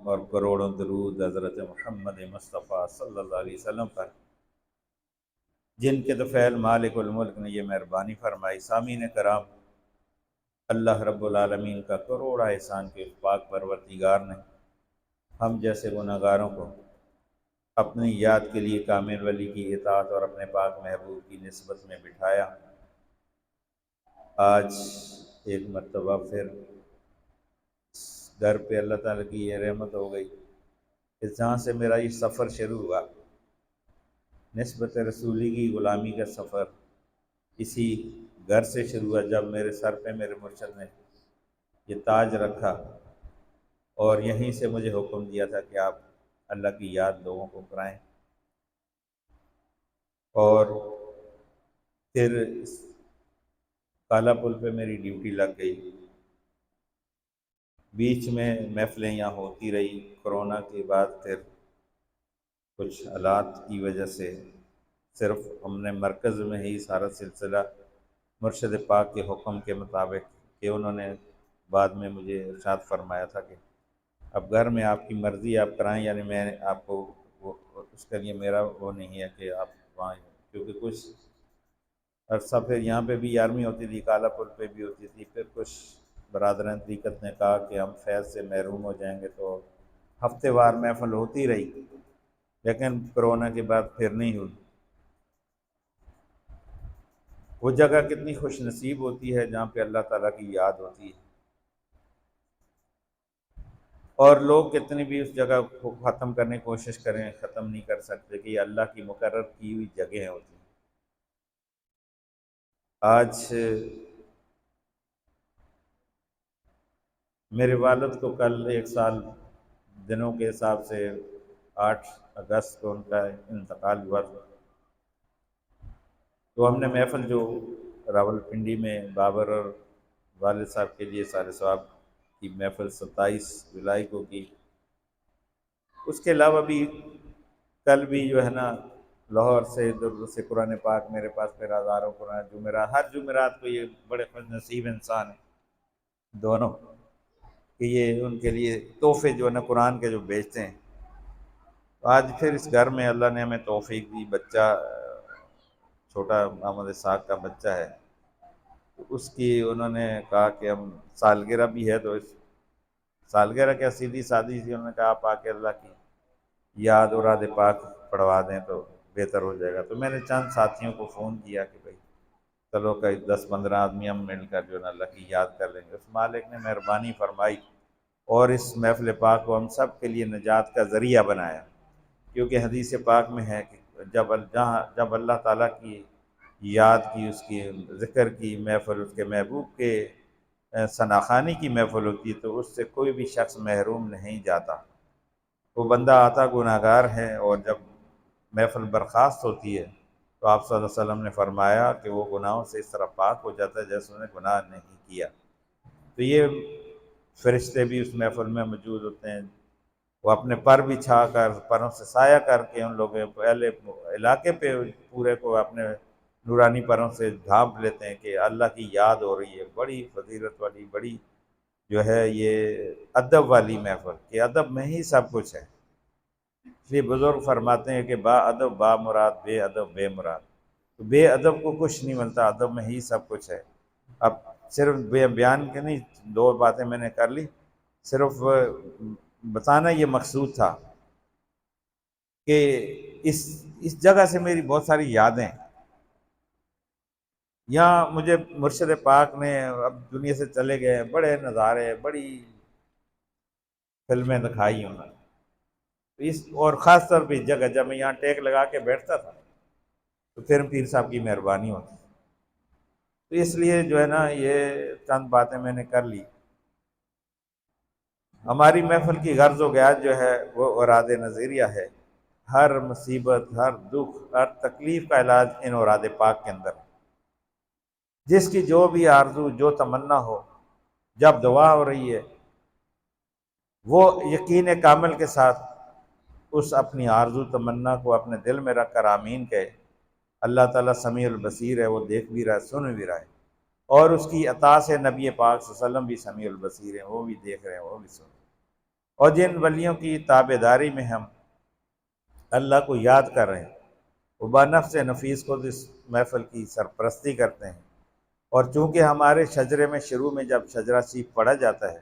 اور کروڑوں درود حضرت محمد مصطفیٰ صلی اللہ علیہ وسلم پر، جن کے طفیل مالک الملک نے یہ مہربانی فرمائی۔ سامعین کرام، اللہ رب العالمین کا کروڑا احسان کے پاک پروردگار نے ہم جیسے گناہگاروں کو اپنی یاد کے لیے کامل ولی کی اطاعت اور اپنے پاک محبوب کی نسبت میں بٹھایا۔ آج ایک مرتبہ پھر گھر پہ اللہ تعالیٰ کی یہ رحمت ہو گئی کہ جہاں سے میرا یہ سفر شروع ہوا، نسبت رسولی کی غلامی کا سفر، اسی گھر سے شروع ہوا جب میرے سر پہ میرے مرشد نے یہ تاج رکھا اور یہیں سے مجھے حکم دیا تھا کہ آپ اللہ کی یاد لوگوں کو کرائیں۔ اور پھر کالا پل پہ میری ڈیوٹی لگ گئی، بیچ میں محفلیں یہاں ہوتی رہی۔ کرونا کے بعد پھر کچھ حالات کی وجہ سے صرف ہم نے مرکز میں ہی سارا سلسلہ مرشد پاک کے حکم کے مطابق، کہ انہوں نے بعد میں مجھے ارشاد فرمایا تھا کہ اب گھر میں آپ کی مرضی آپ کرائیں، یعنی میں آپ کو اس کے لیے میرا وہ نہیں ہے کہ آپ وہاں، کیونکہ کچھ عرصہ پھر یہاں پہ بھی یارمی ہوتی تھی، کالا پل پہ بھی ہوتی تھی، پھر کچھ برادران طریقت نے کہا کہ ہم فیض سے محروم ہو جائیں گے، تو ہفتے وار محفل ہوتی رہی، لیکن کرونا کے بعد پھر نہیں ہوئی۔ وہ جگہ کتنی خوش نصیب ہوتی ہے جہاں پہ اللہ تعالیٰ کی یاد ہوتی ہے، اور لوگ کتنی بھی اس جگہ کو ختم کرنے کی کوشش کریں، ختم نہیں کر سکتے کہ یہ اللہ کی مقرر کی ہوئی جگہیں ہوتی ہیں۔ آج میرے والد کو کل 1 سال دنوں کے حساب سے 8 اگست کو ان کا انتقال ہوا تھا، تو ہم نے محفل جو راولپنڈی میں بابر اور والد صاحب کے لیے سارے ثواب کی محفل 27 جولائی کو کی۔ اس کے علاوہ بھی کل بھی جو ہے نا لاہور سے ادھر سے قرآن پاک میرے پاس پھر ہزاروں قرآن جمعرات، ہر جمعرات کو یہ بڑے خوش نصیب انسان ہیں دونوں کہ یہ ان کے لیے تحفے جو ہے نا قرآن کے جو بیچتے ہیں۔ تو آج پھر اس گھر میں اللہ نے ہمیں توفیق دی، بچہ چھوٹا محمد اسحاق کا بچہ ہے، تو اس کی انہوں نے کہا کہ ہم سالگرہ بھی ہے، تو اس سالگرہ کیا سیدھی سادی سی انہوں نے کہا آپ آ کے اللہ کی یاد اور اوراد پاک پڑھوا دیں تو بہتر ہو جائے گا۔ تو میں نے چند ساتھیوں کو فون کیا کہ بھائی چلو کہ 10-15 آدمی ہم مل کر جو ہے نا اللہ کی یاد کر لیں گے۔ اس مالک نے مہربانی فرمائی اور اس محفل پاک کو ہم سب کے لیے نجات کا ذریعہ بنایا، کیونکہ حدیث پاک میں ہے کہ جب اللہ تعالیٰ کی یاد کی، اس کی ذکر کی محفل، اس کے محبوب کے ثناخوانی کی محفل ہوتی ہے تو اس سے کوئی بھی شخص محروم نہیں جاتا۔ وہ بندہ آتا گناہ گار ہے، اور جب محفل برخاست ہوتی ہے تو آپ صلی اللہ علیہ وسلم نے فرمایا کہ وہ گناہوں سے اس طرح پاک ہو جاتا ہے جیسے انہوں نے گناہ نہیں کیا۔ تو یہ فرشتے بھی اس محفل میں موجود ہوتے ہیں، وہ اپنے پر بچھا کر، پروں سے سایہ کر کے ان لوگوں پہلے علاقے پہ پورے کو اپنے نورانی پروں سے ڈھانپ لیتے ہیں کہ اللہ کی یاد ہو رہی ہے۔ بڑی فضیلت والی، بڑی جو ہے یہ ادب والی محفل، کہ ادب میں ہی سب کچھ ہے۔ اس لیے بزرگ فرماتے ہیں کہ با ادب با مراد، بے ادب بے مراد۔ تو بے ادب کو کچھ نہیں ملتا، ادب میں ہی سب کچھ ہے۔ اب صرف بیان کے نہیں، 2 باتیں میں نے کر لی، صرف بتانا یہ مقصود تھا کہ اس جگہ سے میری بہت ساری یادیں، یہاں مجھے مرشد پاک نے، اب دنیا سے چلے گئے، بڑے نظارے، بڑی فلمیں دکھائی انہوں نے، اور خاص طور پہ اس جگہ جب میں یہاں ٹیک لگا کے بیٹھتا تھا تو پھر پیر صاحب کی مہربانی ہوتی، تو اس لیے جو ہے نا یہ چند باتیں میں نے کر لی۔ ہماری محفل کی غرض و غایت جو ہے وہ اوراد نظیریہ ہے۔ ہر مصیبت، ہر دکھ، ہر تکلیف کا علاج ان اوراد پاک کے اندر ہے۔ جس کی جو بھی آرزو، جو تمنا ہو، جب دعا ہو رہی ہے، وہ یقین کامل کے ساتھ اس اپنی آرزو تمنا کو اپنے دل میں رکھ کر آمین کہے۔ اللہ تعالیٰ سمیع البصیر ہے، وہ دیکھ بھی رہا ہے، سن بھی رہا ہے، اور اس کی عطا سے نبی پاک صلی اللہ علیہ وسلم بھی سمیع البصیر ہیں، وہ بھی دیکھ رہے ہیں، وہ بھی سن رہے ہیں۔ اور جن ولیوں کی تابع داری میں ہم اللہ کو یاد کر رہے ہیں، وہ بنفس نفیس کو اس محفل کی سرپرستی کرتے ہیں، اور چونکہ ہمارے شجرے میں شروع میں جب شجرہ سیب پڑھا جاتا ہے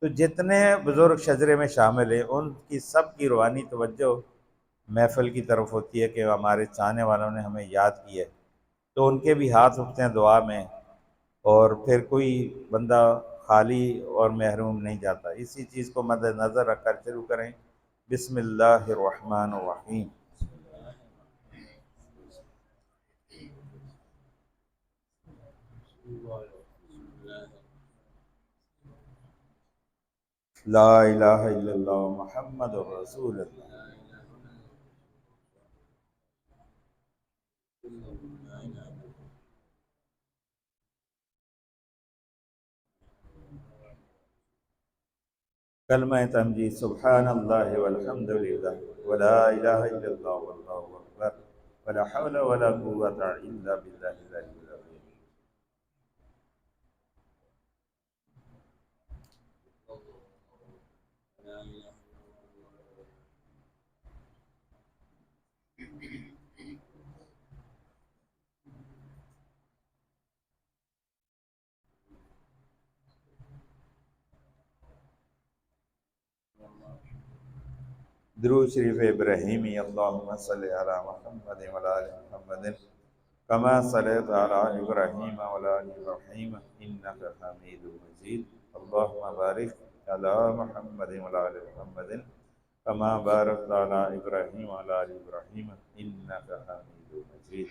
تو جتنے بزرگ شجرے میں شامل ہیں ان کی سب کی روحانی توجہ محفل کی طرف ہوتی ہے کہ ہمارے چاہنے والوں نے ہمیں یاد کیا ہے، تو ان کے بھی ہاتھ اٹھتے ہیں دعا میں، اور پھر کوئی بندہ خالی اور محروم نہیں جاتا۔ اسی چیز کو مد نظر رکھ کر شروع کریں۔ بسم اللہ الرحمن الرحیم۔ لا الہ الا اللہ محمد رسول اللہ۔ کلمہ تمجید سبحان اللہ والحمد للہ ولا الہ الا اللہ واللہ اکبر ولا حول ولا قوة الا باللہ العلی العظیم۔ درود شریف ابراہیمی، اللہم صلی علی محمد وعلی آل محمد کما صلیت علی ابراہیم وعلی آل ابراہیم انک حمید مجید، اللہم بارک علی محمد وعلی آل محمد کما بارکت علی ابراہیم وعلی آل ابراہیم انک حمید مجید۔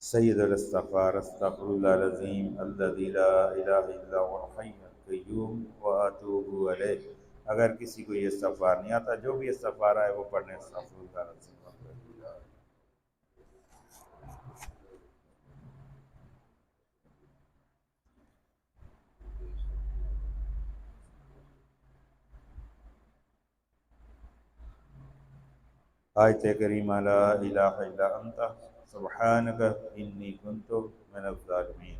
سید الاستغفار استغفر اللہ العظیم الذی لا الہ الا هو الحی القیوم واتوب الیہ۔ اگر کسی کو یہ استغفار نہیں آتا، جو بھی استغفار آئے وہ پڑھنے، استغفر اللہ العظیم۔ آیت کریمہ لا الہ الا انت سبحانک انی کنت من الظالمین۔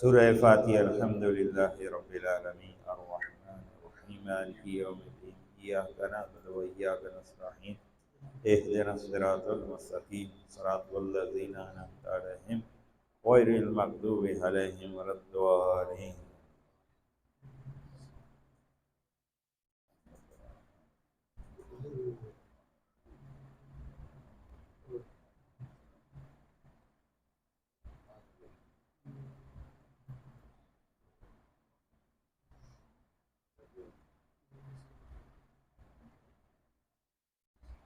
سورہ فاتحہ۔ الحمدللہ رب العالمین الرحمن الرحیم مالک یوم الدین ایاک نعبد و ایاک نستعین اہدنا الصراط المستقیم صراط الذین انعمت علیہم غیر المغضوب علیہم ولا الضالین۔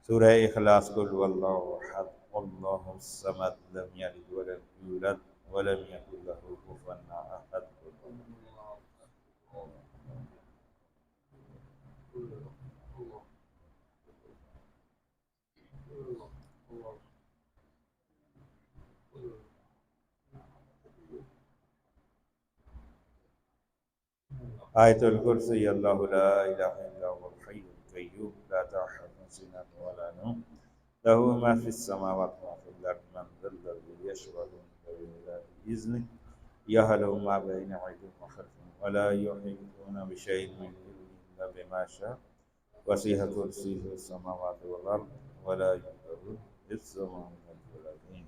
سورہ اخلاص۔ قل هو اللہ احد اللہ الصمد لم یلد ولم یولد ولم یکن له کفوا احد۔ آیت الکرسی۔ اللہ لا الہ الا هو الحی القیوم لا تأخذه سنة ولا نوم له ما في السماوات وما في الأرض من ذا الذي يشفع عنده إلا بإذنه يعلم ما بين أيديهم وخلفهم ولا يحيطون بشيء من علمه إلا بما شاء وسع كرسيه السماوات والأرض ولا يؤوده حفظهما وهو العلي العظيم۔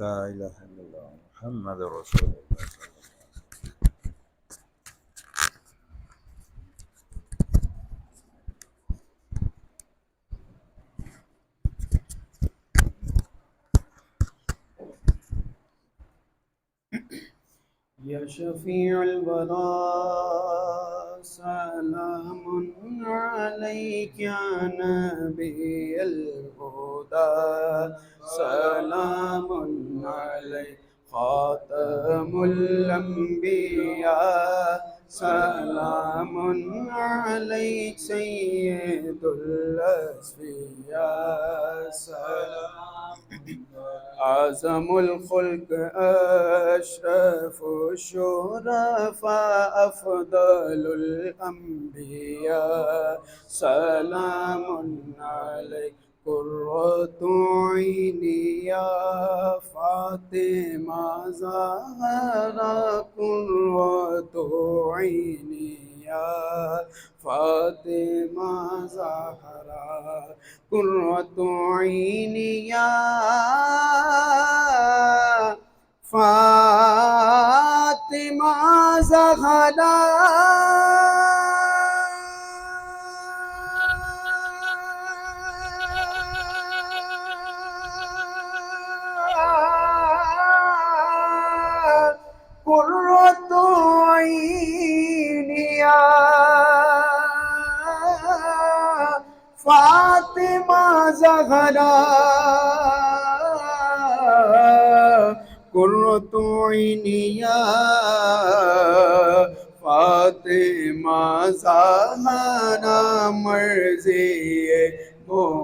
لا الہ الا اللہ محمد رسول اللہ صلی اللہ یا شفیع الورى سلام علیک یا نبی الہدی سلام علیک خاتم الانبیاء سلام علیک سید الاصفیاء سلام اعظم الخلق اشرف الشرفاء افضل الانبیاء سلام علیک قرۃ عینی یا فاطمہ زہرا قرۃ عینی یا فاطمہ زہرا قرۃ عینی یا فاطمہ زہرا قرۃ عینی یا فاطمہ زہرا قرۃ عینی یا فاطمہ زہرا مرضی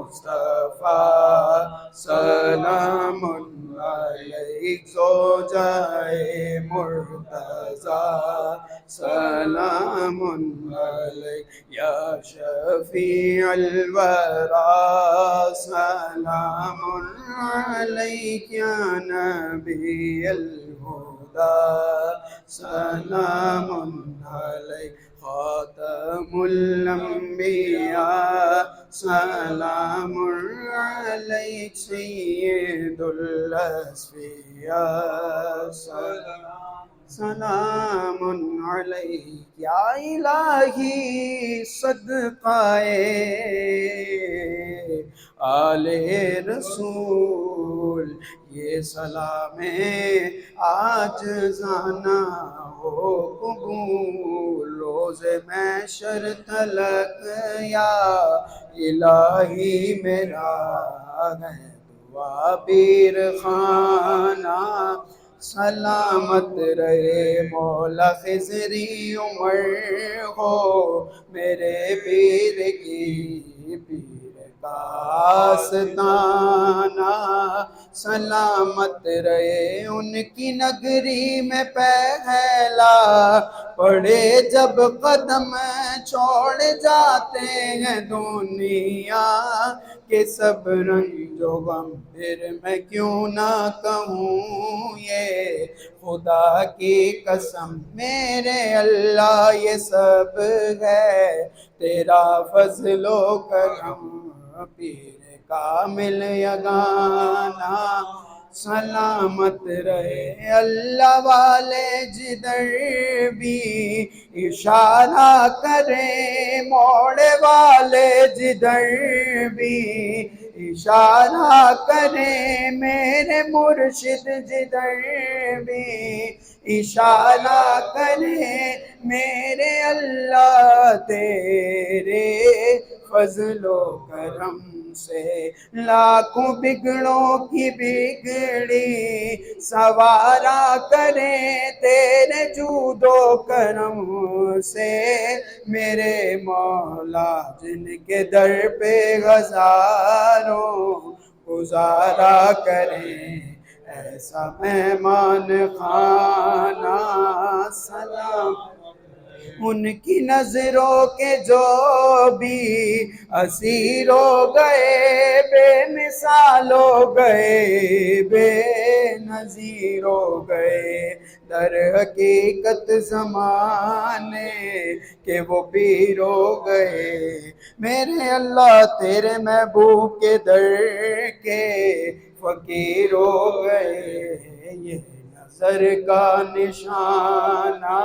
مصطفیٰ سلام علیک زوجہ مرتضیٰ سلام علیک یا شفیع الورى سلام علیک یا نبی الہدی سلام علیک خاتم الانبیاء سلام علیک سید الاصفیاء سلام علیک یا الہی صدقائے آل رسول یہ سلام عاجزانہ ہو قبول روز محشر تلک یا الہی میرا ہے دعا پیر خانہ سلامت رہے مولا خضری عمر ہو میرے پیر کی پیر کا آستانہ سلامت رہے ان کی نگری میں پہلا پڑے جب قدم چھوڑ جاتے ہیں دنیا کہ سب رنج و غم پھر میں کیوں نہ کہوں یہ خدا کی قسم میرے اللہ یہ سب ہے تیرا فضل و کرم پیر کامل یگانہ سلامت رہے اللہ والے جدھر بھی اشارہ کرے موڑے والے جدھر بھی اشارہ کرے میرے مرشد جدھر بھی اشارہ کرے میرے اللہ تیرے فضل و کرم سے لاکھوں بگڑوں کی بگڑی سوارا کرے تیرے جود و کرم سے میرے مولا جن کے در پہ ہزاروں گزارا کریں ایسا مہمان خانہ سلام ان کی نظروں کے جو بھی اسیر ہو گئے بے مثال ہو گئے بے نظیر ہو گئے در حقیقت زمانے کہ وہ پیر ہو گئے میرے اللہ تیرے محبوب کے در کے فقیر ہو گئے یہ نظر کا نشانہ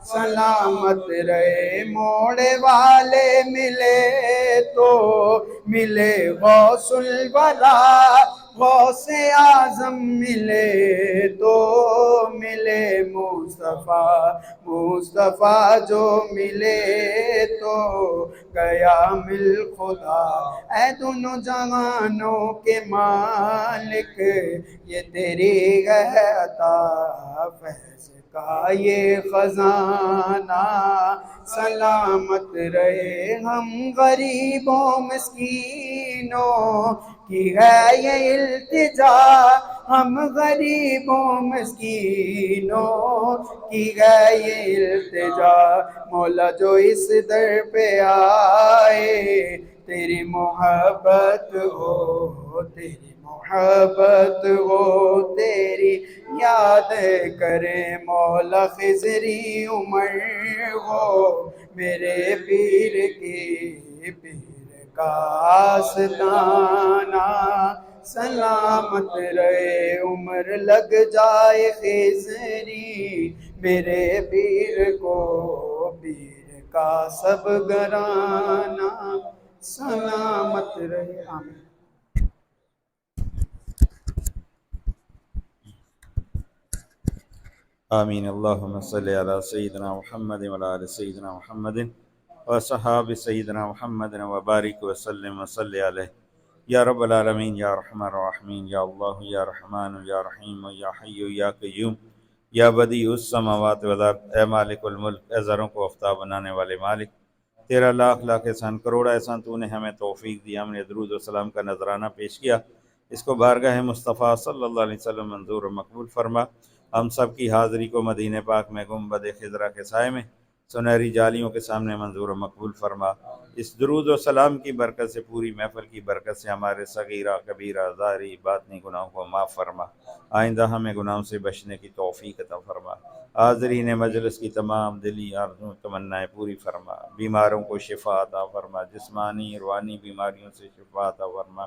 سلامت رہے موڑے والے ملے تو ملے غوث الورا غوث اعظم ملے تو ملے مصطفیٰ مصطفیٰ جو ملے تو گیا مل خدا اے دونوں جہانوں کے مالک یہ تیری ہے عطا فیض کا یہ خزانہ سلامت رہے ہم غریبوں مسکینوں کی ہے یہ التجا ہم غریبوں مسکینوں کی ہے یہ التجا مولا جو اس در پہ آئے تیری محبت ہو تیری محبت ہو تیری یاد کرے مولا خضری عمر ہو میرے پیر کی پیر کا آستانہ سلامت رہے عمر لگ جائے خضری میرے پیر کو پیر کا سب گھرانہ سلامت رہے آمین آمین اللہم صلی علی سیدنا محمد وعلی آل سیدنا محمد وصحاب سیدنا محمد وبارک وسلم وصلی علیہ یا رب العالمین یا رحمن الرحمین یا اللہ یا رحمان یا رحیم یا حی یا قیوم یا بدیع السماوات والارض اے مالک الملک اے زروں کو آفتاب بنانے والے مالک تیرا لاکھ لاکھ احسان کروڑا احسان تو نے ہمیں توفیق دی ہم نے درود و سلام کا نذرانہ پیش کیا اس کو بارگاہ مصطفیٰ صلی اللہ علیہ وسلم منظور و مقبول فرما ہم سب کی حاضری کو مدینہ پاک میں گنبد خضرا کے سائے میں سنہری جالیوں کے سامنے منظور و مقبول فرما اس درود و سلام کی برکت سے پوری محفل کی برکت سے ہمارے صغیرہ کبیرہ ظاہری باطنی گناہوں کو معاف فرما آئندہ ہمیں گناہوں سے بچنے کی توفیق عطا فرما حاضرین مجلس کی تمام دلی آرزوں تمنائیں پوری فرما بیماروں کو شفا عطا فرما جسمانی روحانی بیماریوں سے شفا عطا فرما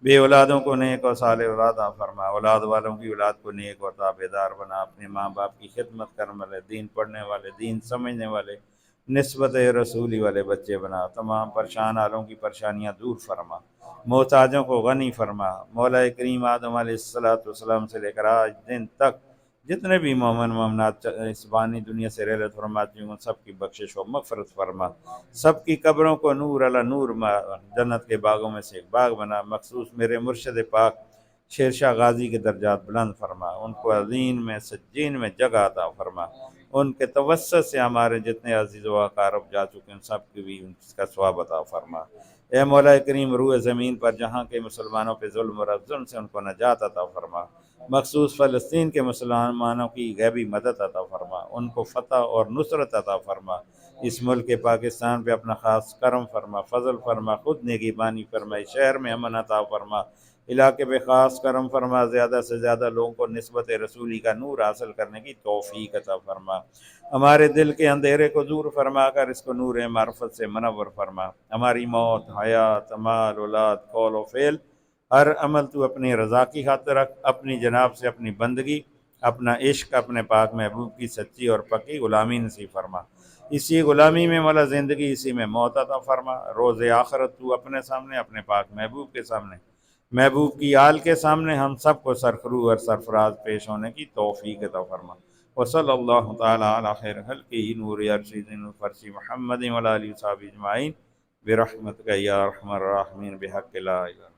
بے اولادوں کو نیک اور صالح اولاد عطا فرما اولاد والوں کی اولاد کو نیک اور تابعدار بنا اپنے ماں باپ کی خدمت کرنے والے دین پڑھنے والے دین سمجھنے والے نسبت رسولی والے بچے بنا تمام پریشان حالوں کی پریشانیاں دور فرما محتاجوں کو غنی فرما مولا کریم آدم علیہ السلام سے لے کر آج دن تک جتنے بھی مومن مومنات اس فانی دنیا سے رحلت فرماتی ہوں سب کی بخشش و مغفرت فرما سب کی قبروں کو نور علی نور جنت کے باغوں میں سے ایک باغ بنا مخصوص میرے مرشد پاک شیر شاہ غازی کے درجات بلند فرما ان کو عظیم میں سجین میں جگہ عطا فرما ان کے توسط سے ہمارے جتنے عزیز و اقارب جا چکے ہیں سب کی بھی ان کا ثواب عطا فرما اے مولا کریم روح زمین پر جہاں کے مسلمانوں پہ ظلم و ظلم سے ان کو نجات عطا فرما مخصوص فلسطین کے مسلمانوں کی غیبی مدد عطا فرما ان کو فتح اور نصرت عطا فرما اس ملک پاکستان پہ اپنا خاص کرم فرما فضل فرما خود نگہبانی فرما شہر میں امن عطا فرما علاقے پہ خاص کرم فرما زیادہ سے زیادہ لوگوں کو نسبت رسولی کا نور حاصل کرنے کی توفیق عطا فرما ہمارے دل کے اندھیرے کو دور فرما کر اس کو نور معرفت سے منور فرما ہماری موت حیات مال اولاد قول و فعل ہر عمل تو اپنی رضا کی خاطر رکھ اپنی جناب سے اپنی بندگی اپنا عشق اپنے پاک محبوب کی سچی اور پکی غلامی نصیب فرما اسی غلامی میں مولا زندگی اسی میں موت عطا فرما روز آخرت تو اپنے سامنے اپنے پاک محبوب کے سامنے محبوب کی آل کے سامنے ہم سب کو سرخرو اور سرفراز پیش ہونے کی توفیق عطا فرما وصلی اللہ تعالی علی خیر خلقہ نور ارشد فرش محمد وعلی آلہ وصحبہ اجمعین برحمتک یا ارحم الراحمین بحق لا الہ